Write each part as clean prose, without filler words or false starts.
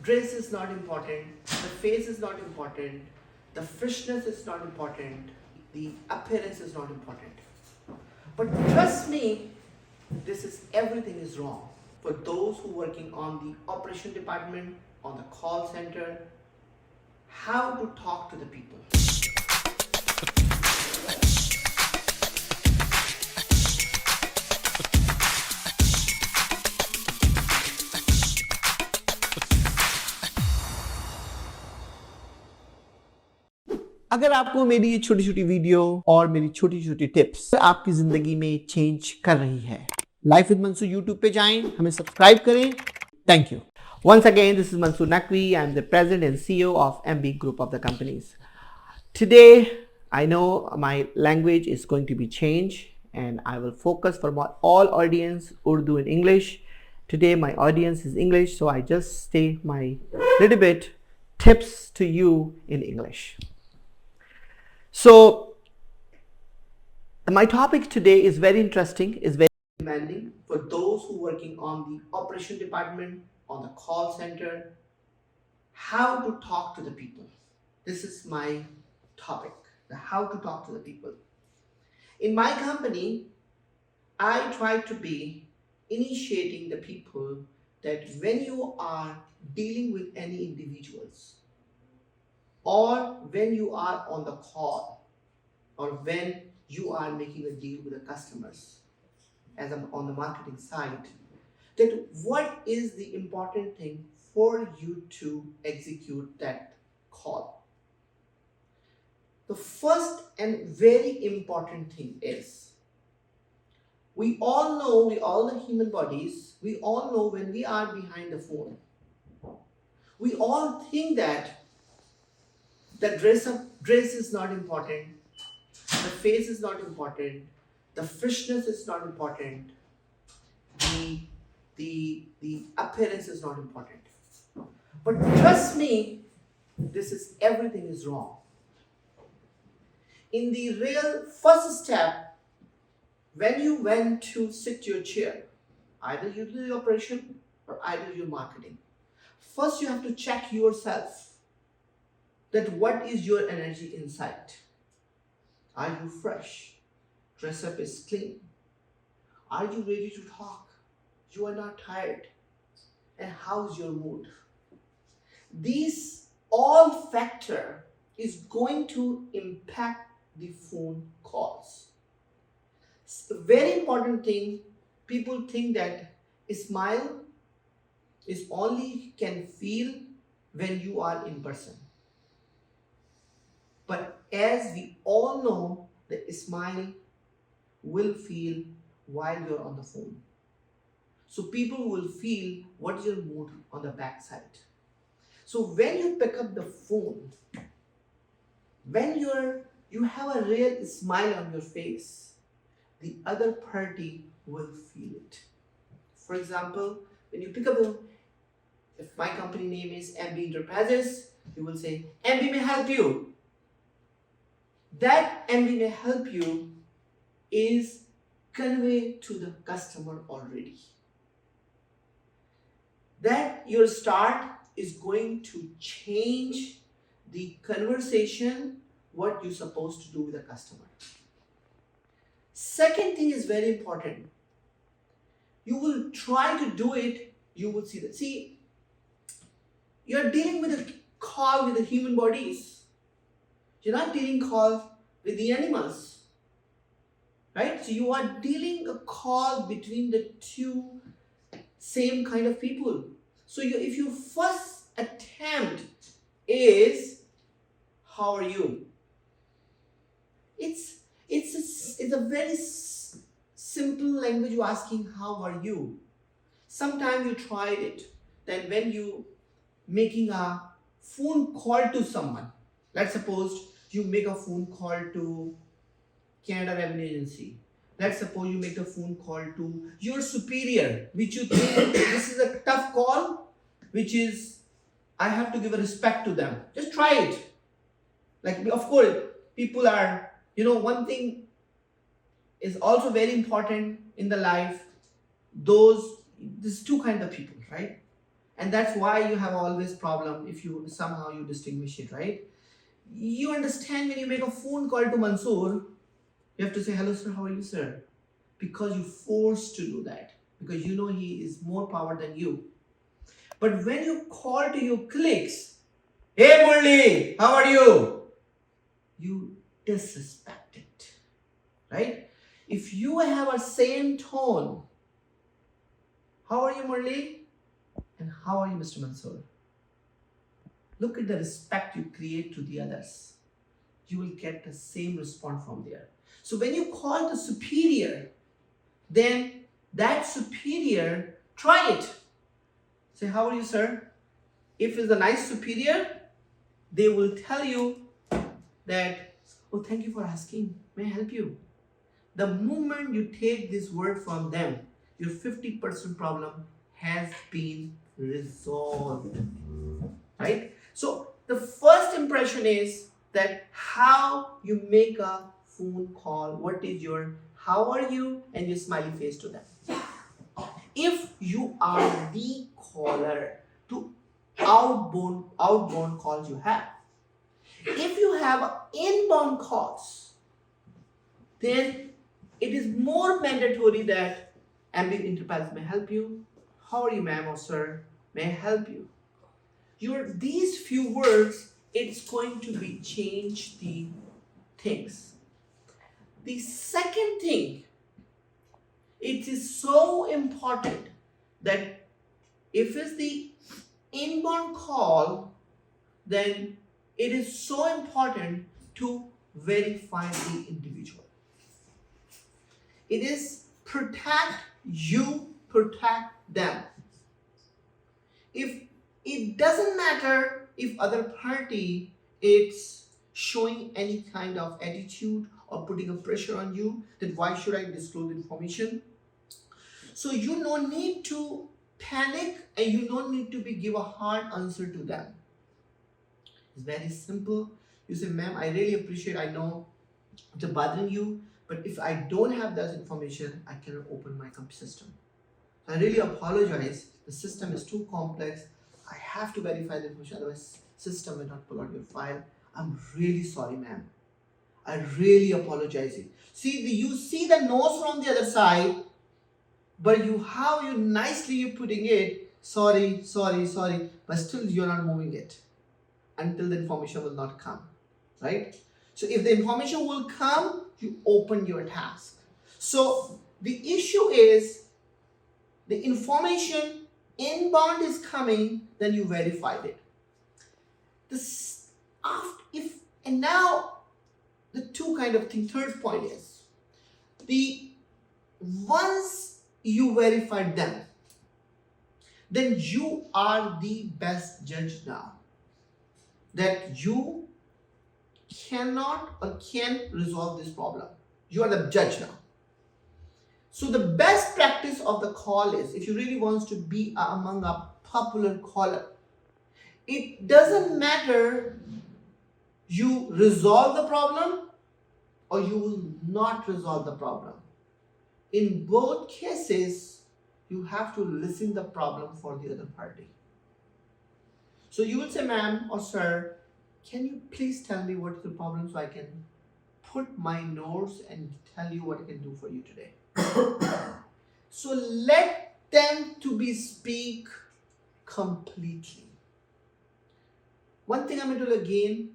dress is not important, the face is not important, the freshness is not important, the appearance is not important. But trust me, this is everything is wrong. For those who working on the operation department, on the call center, how to talk to the people. अगर आपको मेरी ये छोटी छोटी video और मेरी छोटी छोटी टिप्स आपकी जिंदगी में चेंज कर रही है, लाइफ विद मंसूर यूट्यूब पे जाएं, हमें सब्सक्राइब करें. Thank you. Once again, this is Mansoor Naqvi. I am the president and CEO of MB Group of the companies. Today, I know my language is going to be changed and I will focus for my all audience Urdu and English. Today, my audience is English, so I just say my little bit tips to you in English. So, my topic today is very interesting, is very demanding for those who working on the operation department, on the call center, how to talk to the people. This is my topic, the how to talk to the people. In my company, I try to be initiating the people that when you are dealing with any individuals, or when you are on the call, or when you are making a deal with the customers, as I'm on the marketing side, that what is the important thing for you to execute that call. The first and very important thing is, we all the human bodies, we all know when we are behind the phone, we all think that the dress is not important, the face is not important, the freshness is not important, the appearance is not important. But trust me, this is everything is wrong. In the real first step, when you went to sit your chair, either you do the operation or either you marketing, first you have to check yourself that what is your energy inside. Are you fresh? Dress up is clean. Are you ready to talk? You are not tired. And how's your mood? These all factor is going to impact the phone calls. It's a very important thing. People think that a smile is only can feel when you are in person. But as we all know, the smile will feel while you're on the phone. So people will feel what is your mood on the backside. So when you pick up the phone, when you have a real smile on your face, the other party will feel it. For example, when you pick up if my company name is MB Enterprises, you will say, MB may help you. That MB may help you is conveyed to the customer already. That your start is going to change the conversation, what you're supposed to do with the customer. Second thing is very important. You will try to do it, you will see that. See, you're dealing with a call with the human bodies. You're not dealing call with the animals, right? So you are dealing a call between the two same kind of people. So if your first attempt is, how are you? It's a very simple language. You're asking, how are you? Sometimes you tried it. Then when you making a phone call to someone, let's suppose you make a phone call to Canada Revenue Agency. Let's suppose you make a phone call to your superior, which you think this is a tough call, which is, I have to give a respect to them. Just try it. Like, of course, people are, one thing is also very important in the life. There's two kinds of people, right? And that's why you have always problem if you somehow you distinguish it, right? You understand when you make a phone call to Mansoor, you have to say, hello sir, how are you sir? Because you're forced to do that. Because you know he is more power than you. But when you call to your colleagues, hey Murli, how are you? You disrespect it, right? If you have a same tone, how are you Murli? And how are you Mr. Mansoor? Look at the respect you create to the others. You will get the same response from there. So when you call the superior, then that superior, try it. Say, how are you, sir? If it's a nice superior, they will tell you that, oh, thank you for asking. May I help you? The moment you take this word from them, your 50% problem has been resolved. Right? So the first impression is that how you make a phone call, what is your how are you and your smiley face to them. If you are the caller to outbound calls you have, if you have inbound calls, then it is more mandatory that ambient enterprise may help you. How are you, ma'am or sir? May I help you? These few words, it's going to be change the things. The second thing, it is so important that if it's the inbound call, then it is so important to verify the individual. It is protect you, protect them. If it doesn't matter if other party is showing any kind of attitude or putting a pressure on you, then why should I disclose information? So you don't need to panic and you don't need to give a hard answer to them. It's very simple. You say, ma'am, I really appreciate, I know it's bothering you, but if I don't have that information, I cannot open my computer system. I really apologize. The system is too complex. I have to verify the information, otherwise system will not pull out your file. I'm really sorry, ma'am. I really apologize. You see the nose from the other side, but how you nicely you're putting it, sorry, but still you're not moving it until the information will not come, right? So if the information will come, you open your task. So the issue is the information inbound is coming, then you verified it. Now the two kind of thing. Third point is once you verified them, then you are the best judge now that you cannot or can resolve this problem. You are the judge now. So the best practice of the call is, if you really want to be among a popular caller, it doesn't matter you resolve the problem or you will not resolve the problem. In both cases, you have to listen the problem for the other party. So you will say, ma'am or sir, can you please tell me what is the problem so I can put my notes and tell you what I can do for you today. So let them to be speak completely. One thing I'm going to do again,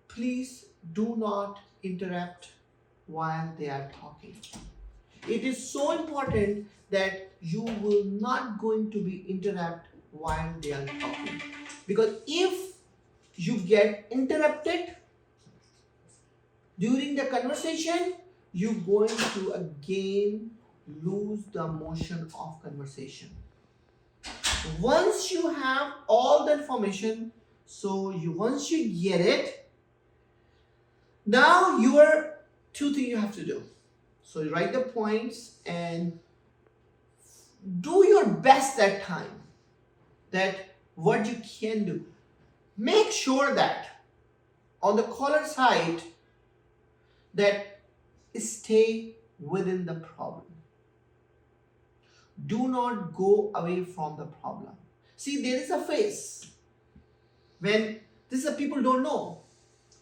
please do not interrupt while they are talking. It is so important that you will not going to be interrupt while they are talking. Because if you get interrupted during the conversation, you're going to again lose the motion of conversation. Once you have all the information, once you get it, now your two things you have to do. So you write the points and do your best that time, that what you can do. Make sure that on the caller side, that stay within the problem. Do not go away from the problem. See, there is a phase when this is a people don't know.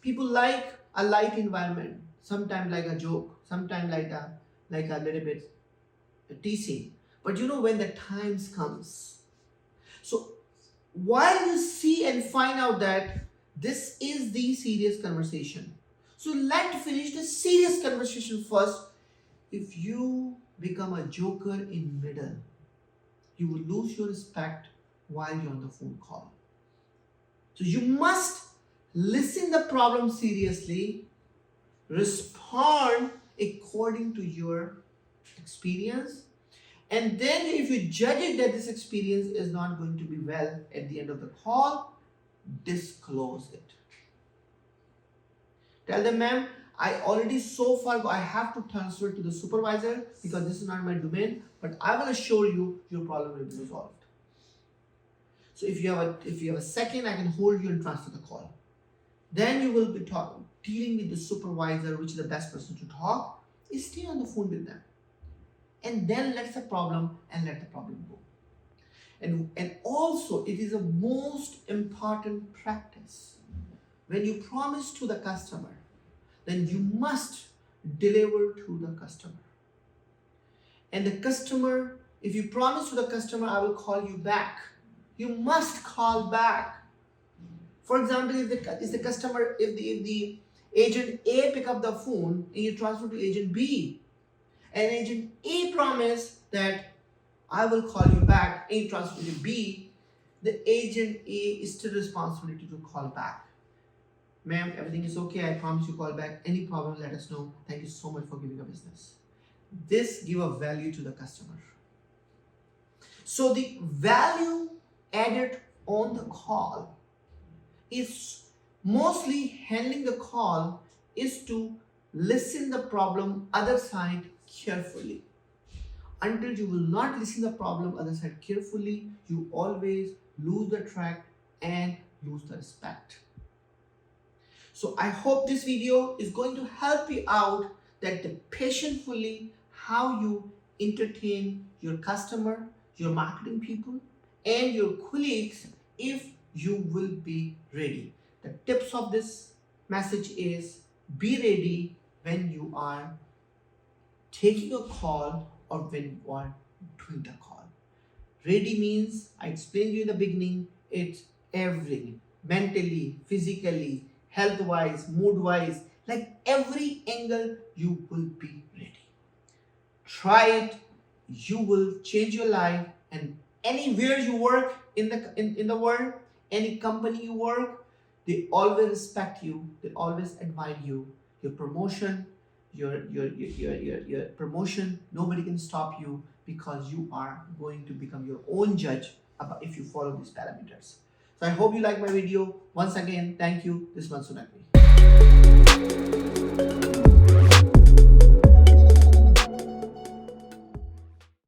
People like a light environment, sometimes like a joke, sometimes like a little bit teasing. But you know when the times comes. So while you see and find out that this is the serious conversation. So let's finish the serious conversation first. If you become a joker in middle, you will lose your respect while you're on the phone call. So you must listen the problem seriously, respond according to your experience, and then if you judge it that this experience is not going to be well at the end of the call, disclose it. Tell them, ma'am, I already so far I have to transfer to the supervisor because this is not my domain, but I will assure you your problem will be resolved. So if you have a second, I can hold you and transfer the call. Then you will be dealing with the supervisor, which is the best person to talk. Is stay on the phone with them, and then let the problem go. And also, it is a most important practice. When you promise to the customer, then you must deliver to the customer. And the customer, if you promise to the customer, I will call you back, you must call back. For example, if the agent A pick up the phone and you transfer to agent B, and agent A promise that I will call you back and you transfer to B, the agent A is still responsibility to call back. Ma'am, everything is okay. I promise you call back. Any problem, let us know. Thank you so much for giving a business. This give a value to the customer. So the value added on the call is mostly handling the call is to listen the problem other side carefully. Until you will not listen the problem other side carefully, you always lose the track and lose the respect. So I hope this video is going to help you out that the patiently how you entertain your customer, your marketing people, and your colleagues if you will be ready. The tips of this message is be ready when you are taking a call or when you are doing the call. Ready means, I explained to you in the beginning, it's everything. Mentally, physically, health-wise, mood-wise, like every angle you will be ready. Try it, you will change your life, and anywhere you work in the world, any company you work, they always respect you, they always admire you. Your promotion, your promotion, nobody can stop you because you are going to become your own judge about if you follow these parameters. So I hope you like my video. Once again, thank you. This is Mansoor.